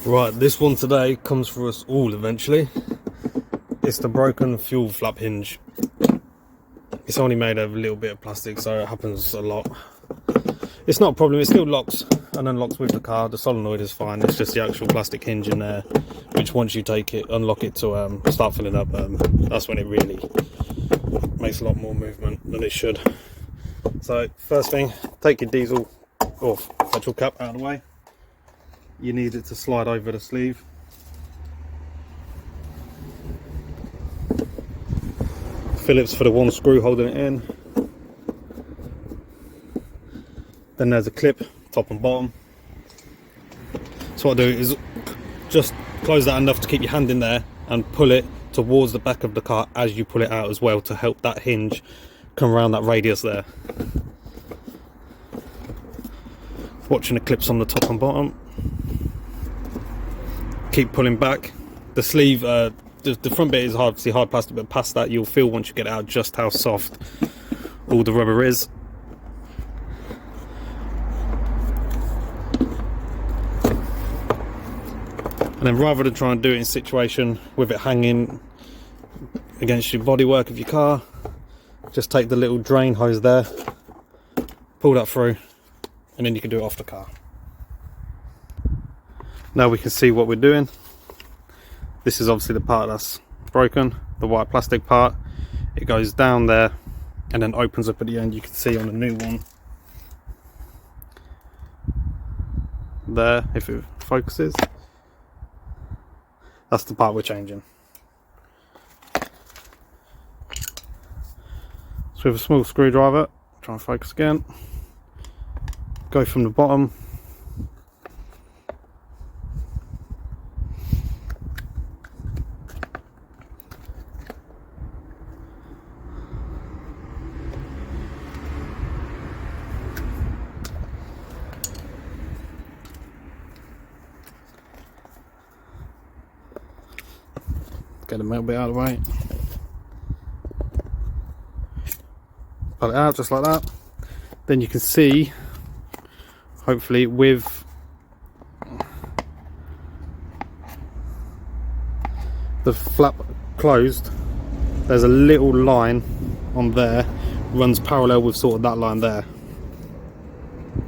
Right, this one today comes for us all eventually. It's the broken fuel flap hinge. It's only made of a little bit of plastic, so it happens a lot. It's not a problem, it still locks and unlocks with the car. The solenoid is fine, it's just the actual plastic hinge in there, which once you take it, unlock it to start filling up, that's when it really makes a lot more movement than it should. So first thing, take your diesel or petrol cap out of the way. You need it to slide over the sleeve. Phillips for the one screw holding it in. Then there's a clip, top and bottom. So what I do is just close that enough to keep your hand in there and pull it towards the back of the car as you pull it out as well, to help that hinge come around that radius there. Watching the clips on the top and bottom. Keep pulling back. The sleeve, the front bit is obviously hard plastic, but past that you'll feel once you get it out just how soft all the rubber is. And then rather than try and do it in a situation with it hanging against your bodywork of your car, just take the little drain hose there, pull that through, and then you can do it off the car. Now we can see what we're doing. This is obviously the part that's broken, the white plastic part. It goes down there and then opens up at the end. You can see on the new one there, if it focuses, that's the part we're changing. So with a small screwdriver, try and focus again, go from the bottom, get the metal bit out of the way, pull it out just like that. Then you can see, hopefully with the flap closed, there's a little line on there, runs parallel with sort of that line there,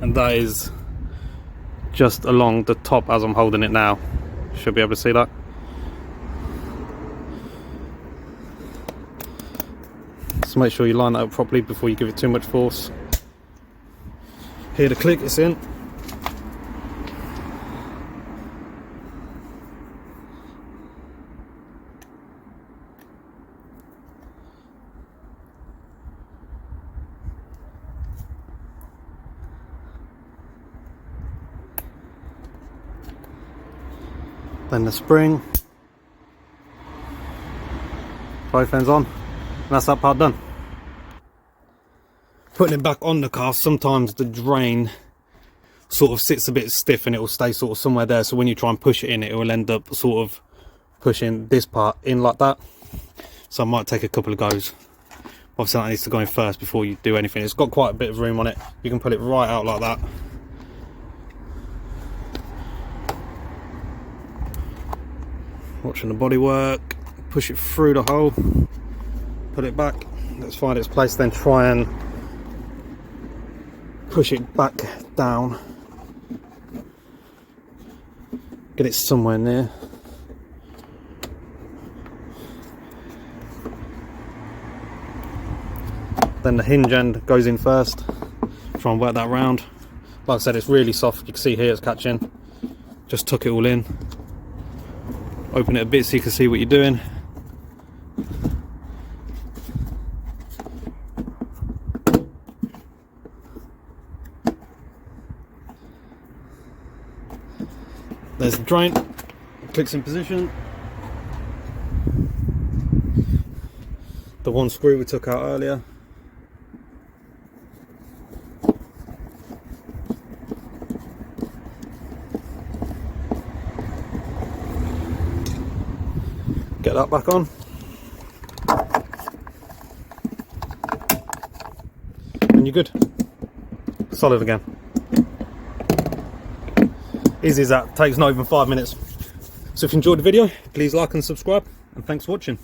and that is just along the top as I'm holding it now. Should be able to see that. So make sure you line that up properly before you give it too much force. Hear the click, it's in. Then the spring. Both ends on. And that's that part done. Putting it back on the car, sometimes the drain sort of sits a bit stiff and it will stay sort of somewhere there, so when you try and push it in, it will end up sort of pushing this part in like that. So I might take a couple of goes. Obviously that needs to go in first before you do anything. It's got quite a bit of room on it. You can pull it right out like that. Watching the bodywork, push it through the hole, put it back, let's find its place, then try and push it back down, get it somewhere near. Then the hinge end goes in first, try and work that round. Like I said, it's really soft, you can see here it's catching. Just tuck it all in, open it a bit so you can see what you're doing. There's the drain, clicks in position. The one screw we took out earlier. Get that back on. And you're good. Solid again. Easy as that, takes not even 5 minutes. So if you enjoyed the video, please like and subscribe, and thanks for watching.